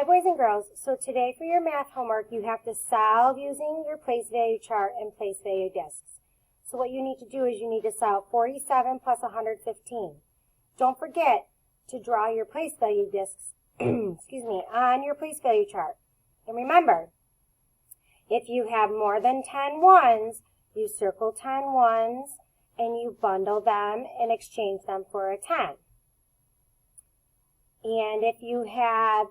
Hi boys and girls, so today for your math homework you have to solve using your place value chart and place value discs. So what you need to do is you need to solve 47 plus 115. Don't forget to draw your place value discs excuse me, on your place value chart. And remember, if you have more than 10 ones, you circle 10 ones and you bundle them and exchange them for a 10. And if you have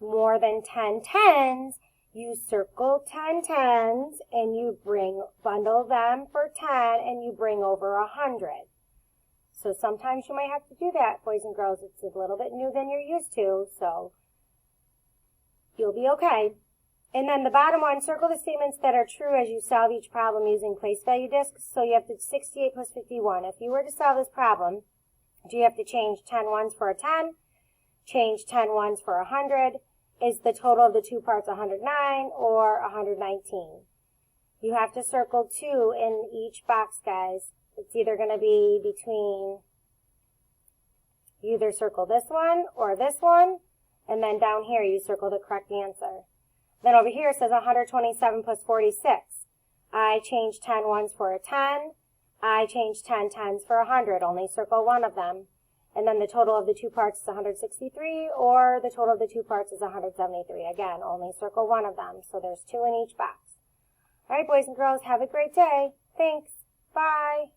more than 10 tens, you circle 10 tens and you bundle them for 10 and you bring over 100. So sometimes you might have to do that, boys and girls. It's a little bit new than you're used to, so you'll be okay. And then the bottom one, circle the statements that are true as you solve each problem using place value discs. So you have to 68 plus 51. If you were to solve this problem, do you have to change 10 ones for a 10? Change 10 ones for 100. Is the total of the two parts 109 or 119? You have to circle 2 in each box, guys. It's either going to be between, you either circle this one or this one, and then down here you circle the correct answer. Then over here it says 127 plus 46. I change 10 ones for a 10. I change 10 tens for 100. Only circle one of them. And then the total of the two parts is 163, or the total of the two parts is 173. Again, only circle one of them. So there's 2 in each box. All right, boys and girls, have a great day. Thanks. Bye.